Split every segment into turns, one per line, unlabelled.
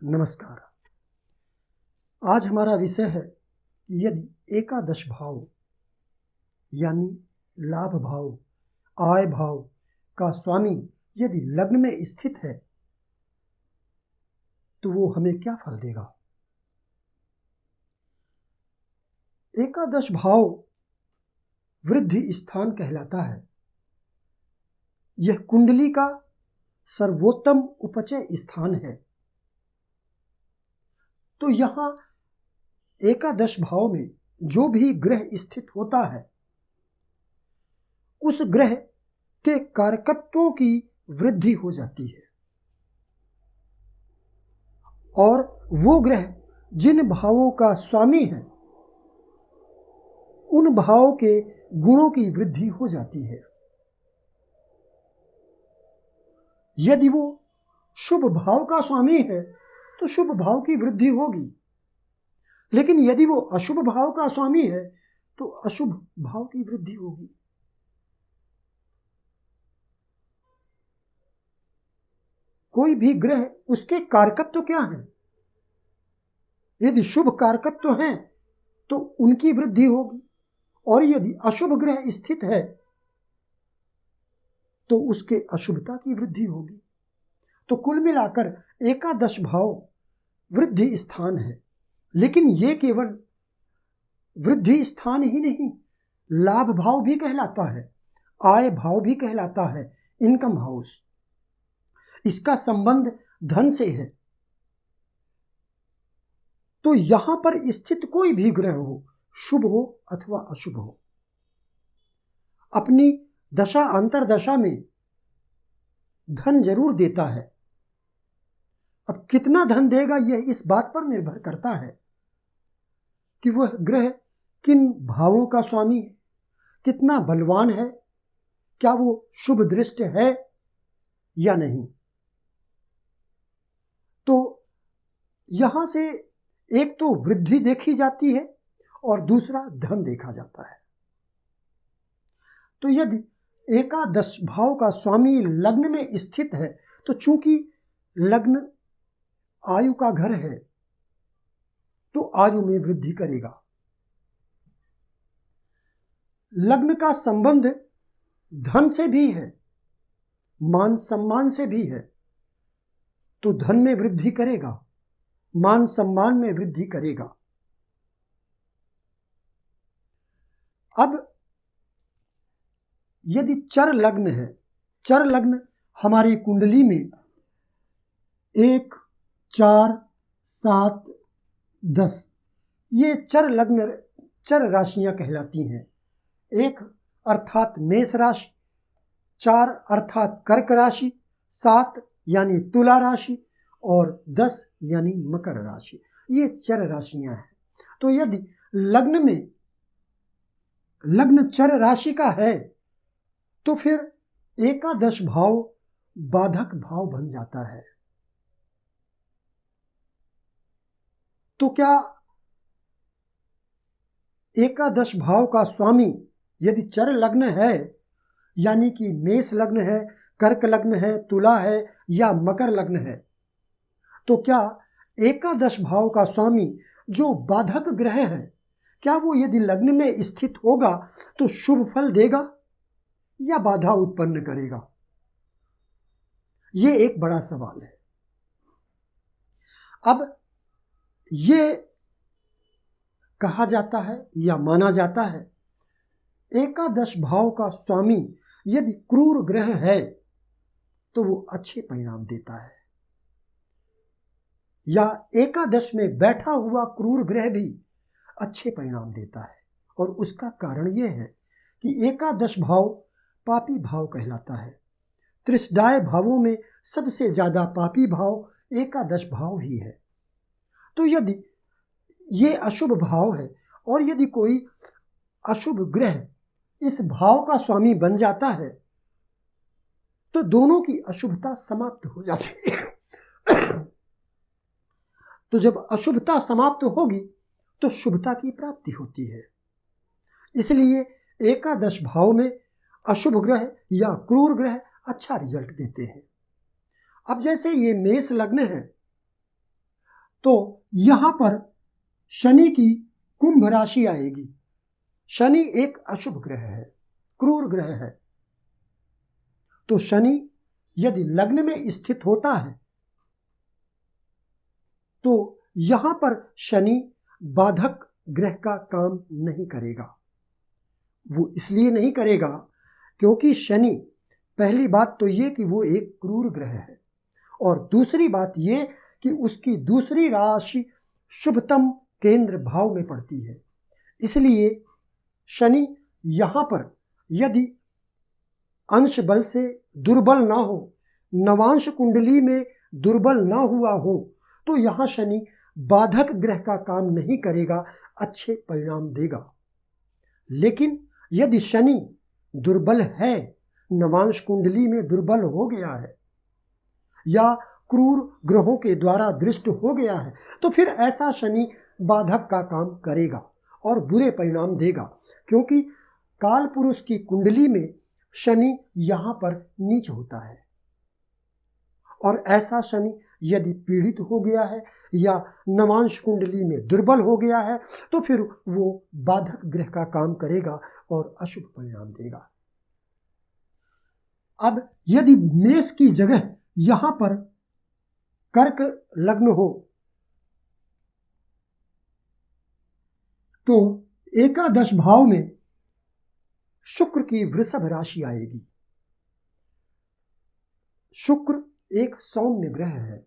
नमस्कार। आज हमारा विषय है कि यदि एकादश भाव यानी लाभ भाव, आय भाव का स्वामी यदि लग्न में स्थित है तो वो हमें क्या फल देगा। एकादश भाव वृद्धि स्थान कहलाता है। यह कुंडली का सर्वोत्तम उपचय स्थान है। तो यहाँ एकादश भाव में जो भी ग्रह स्थित होता है उस ग्रह के कारकत्वों की वृद्धि हो जाती है और वो ग्रह जिन भावों का स्वामी है उन भावों के गुणों की वृद्धि हो जाती है। यदि वो शुभ भाव का स्वामी है तो शुभ भाव की वृद्धि होगी, लेकिन यदि वो अशुभ भाव का स्वामी है तो अशुभ भाव की वृद्धि होगी। कोई भी ग्रह उसके कारकत्व क्या हैं? यदि शुभ कारकत्व हैं तो उनकी वृद्धि होगी और यदि अशुभ ग्रह स्थित है तो उसके अशुभता की वृद्धि होगी। तो कुल मिलाकर एकादश भाव वृद्धि स्थान है, लेकिन ये केवल वृद्धि स्थान ही नहीं, लाभ भाव भी कहलाता है, आय भाव भी कहलाता है, इनकम हाउस। इसका संबंध धन से है। तो यहां पर स्थित कोई भी ग्रह हो, शुभ हो अथवा अशुभ हो, अपनी दशा अंतरदशा में धन जरूर देता है। अब कितना धन देगा यह इस बात पर निर्भर करता है कि वह ग्रह किन भावों का स्वामी है, कितना बलवान है, क्या वो शुभ दृष्ट है या नहीं। तो यहां से एक तो वृद्धि देखी जाती है और दूसरा धन देखा जाता है। तो यदि एकादश भाव का स्वामी लग्न में स्थित है तो चूंकि लग्न आयु का घर है तो आयु में वृद्धि करेगा। लग्न का संबंध धन से भी है, मान सम्मान से भी है, तो धन में वृद्धि करेगा, मान सम्मान में वृद्धि करेगा। अब यदि चर लग्न है, चर लग्न हमारी कुंडली में 1, 4, 7, 10 ये चर लग्न चर राशियां कहलाती हैं। 1 अर्थात मेष राशि, 4 अर्थात कर्क राशि, 7 यानी तुला राशि और 10 यानी मकर राशि। ये चर राशियां हैं। तो यदि लग्न में लग्न चर राशि का है तो फिर एकादश भाव बाधक भाव बन जाता है। तो क्या एकादश भाव का स्वामी यदि चर लग्न है, यानी कि मेष लग्न है, कर्क लग्न है, तुला है या मकर लग्न है, तो क्या एकादश भाव का स्वामी जो बाधक ग्रह है, क्या वो यदि लग्न में स्थित होगा तो शुभ फल देगा या बाधा उत्पन्न करेगा? ये एक बड़ा सवाल है। अब ये कहा जाता है या माना जाता है एकादश भाव का स्वामी यदि क्रूर ग्रह है तो वो अच्छे परिणाम देता है, या एकादश में बैठा हुआ क्रूर ग्रह भी अच्छे परिणाम देता है। और उसका कारण यह है कि एकादश भाव पापी भाव कहलाता है। त्रिशदाय भावों में सबसे ज्यादा पापी भाव एकादश भाव ही है। तो यदि ये अशुभ भाव है और यदि कोई अशुभ ग्रह इस भाव का स्वामी बन जाता है तो दोनों की अशुभता समाप्त हो जाती है। तो जब अशुभता समाप्त होगी तो शुभता की प्राप्ति होती है। इसलिए एकादश भाव में अशुभ ग्रह या क्रूर ग्रह अच्छा रिजल्ट देते हैं। अब जैसे ये मेष लग्न है तो यहां पर शनि की कुंभ राशि आएगी। शनि एक अशुभ ग्रह है, क्रूर ग्रह है। तो शनि यदि लग्न में स्थित होता है तो यहां पर शनि बाधक ग्रह का काम नहीं करेगा। वो इसलिए नहीं करेगा क्योंकि शनि, पहली बात तो ये कि वो एक क्रूर ग्रह है, और दूसरी बात ये कि उसकी दूसरी राशि शुभतम केंद्र भाव में पड़ती है। इसलिए शनि यहां पर यदि अंश बल से दुर्बल ना हो, नवांश कुंडली में दुर्बल ना हुआ हो, तो यहां शनि बाधक ग्रह का काम नहीं करेगा, अच्छे परिणाम देगा। लेकिन यदि शनि दुर्बल है, नवांश कुंडली में दुर्बल हो गया है या क्रूर ग्रहों के द्वारा दृष्ट हो गया है, तो फिर ऐसा शनि बाधक का काम करेगा और बुरे परिणाम देगा, क्योंकि काल पुरुष की कुंडली में शनि यहां पर नीच होता है। और ऐसा शनि यदि पीड़ित हो गया है या नवांश कुंडली में दुर्बल हो गया है, तो फिर वो बाधक ग्रह का काम करेगा और अशुभ परिणाम देगा। अब यदि मेष की जगह यहां पर कर्क लग्न हो तो एकादश भाव में शुक्र की वृषभ राशि आएगी। शुक्र एक सौम्य ग्रह है,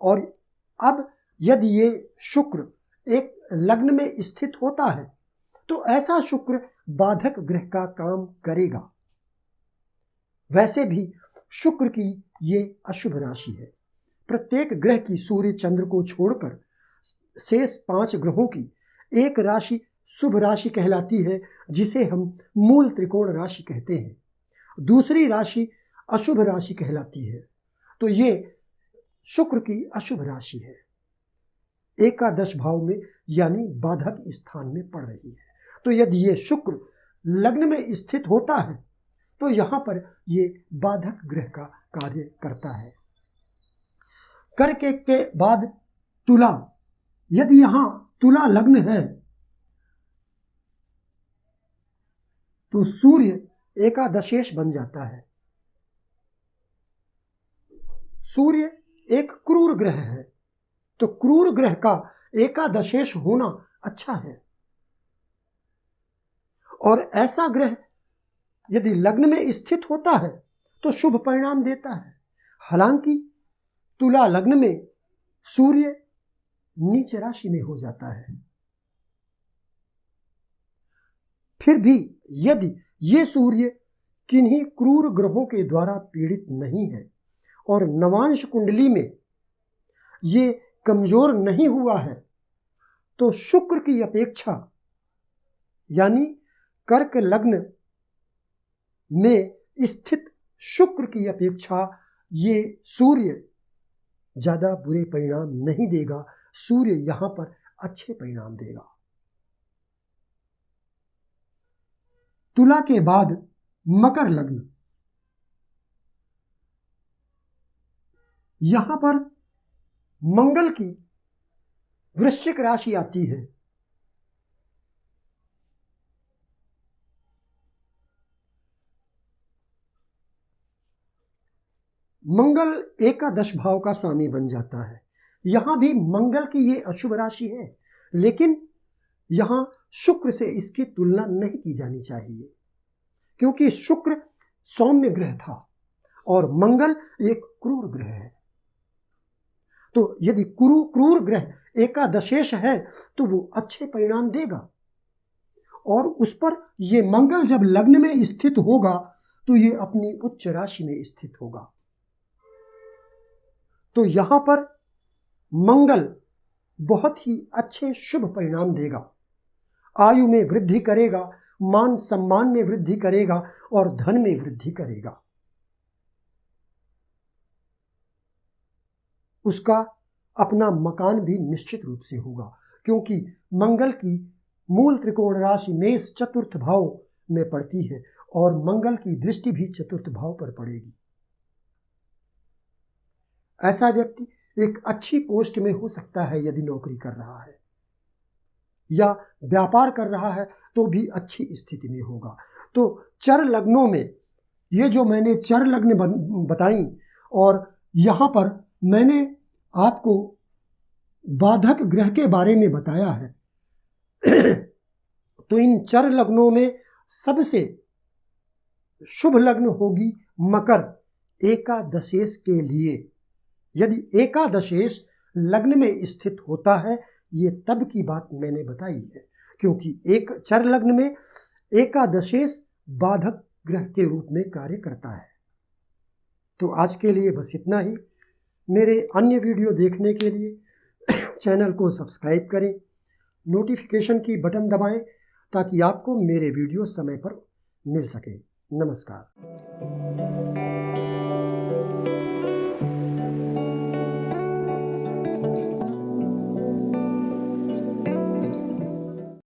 और अब यदि ये शुक्र एक लग्न में स्थित होता है तो ऐसा शुक्र बाधक ग्रह का काम करेगा। वैसे भी शुक्र की ये अशुभ राशि है। प्रत्येक ग्रह की सूर्य चंद्र को छोड़कर शेष 5 ग्रहों की एक राशि शुभ राशि कहलाती है, जिसे हम मूल त्रिकोण राशि कहते हैं। दूसरी राशि अशुभ राशि कहलाती है। तो ये शुक्र की अशुभ राशि है, एकादश भाव में यानी बाधक स्थान में पड़ रही है। तो यदि ये शुक्र लग्न में स्थित होता है तो यहां पर ये बाधक ग्रह का कार्य करता है। कर्क के बाद तुला, यदि यहां तुला लग्न है तो सूर्य एकादशेश बन जाता है। सूर्य एक क्रूर ग्रह है, तो क्रूर ग्रह का एकादशेश होना अच्छा है, और ऐसा ग्रह यदि लग्न में स्थित होता है तो शुभ परिणाम देता है। हालांकि तुला लग्न में सूर्य नीच राशि में हो जाता है, फिर भी यदि ये सूर्य किन्हीं क्रूर ग्रहों के द्वारा पीड़ित नहीं है और नवांश कुंडली में ये कमजोर नहीं हुआ है, तो शुक्र की अपेक्षा यानी कर्क लग्न में स्थित शुक्र की अपेक्षा ये सूर्य ज्यादा बुरे परिणाम नहीं देगा। सूर्य यहां पर अच्छे परिणाम देगा। तुला के बाद मकर लग्न, यहां पर मंगल की वृश्चिक राशि आती है। मंगल एकादश भाव का स्वामी बन जाता है। यहां भी मंगल की ये अशुभ राशि है, लेकिन यहां शुक्र से इसकी तुलना नहीं की जानी चाहिए, क्योंकि शुक्र सौम्य ग्रह था और मंगल एक क्रूर ग्रह है। तो यदि क्रूर ग्रह एकादशेश है तो वो अच्छे परिणाम देगा, और उस पर ये मंगल जब लग्न में स्थित होगा तो ये अपनी उच्च राशि में स्थित होगा। तो यहां पर मंगल बहुत ही अच्छे शुभ परिणाम देगा। आयु में वृद्धि करेगा, मान सम्मान में वृद्धि करेगा और धन में वृद्धि करेगा। उसका अपना मकान भी निश्चित रूप से होगा, क्योंकि मंगल की मूल त्रिकोण राशि मेष चतुर्थ भाव में पड़ती है और मंगल की दृष्टि भी चतुर्थ भाव पर पड़ेगी। ऐसा व्यक्ति एक अच्छी पोस्ट में हो सकता है यदि नौकरी कर रहा है, या व्यापार कर रहा है तो भी अच्छी स्थिति में होगा। तो चर लग्नों में ये जो मैंने चर लग्न बताई, और यहाँ पर मैंने आपको बाधक ग्रह के बारे में बताया है। तो इन चर लग्नों में सबसे शुभ लग्न होगी मकर, एकादशेश के लिए। यदि एकादशेश लग्न में स्थित होता है, ये तब की बात मैंने बताई है, क्योंकि एक चर लग्न में एकादशेश बाधक ग्रह के रूप में कार्य करता है। तो आज के लिए बस इतना ही। मेरे अन्य वीडियो देखने के लिए चैनल को सब्सक्राइब करें, नोटिफिकेशन की बटन दबाएं ताकि आपको मेरे वीडियो समय पर मिल सके। नमस्कार।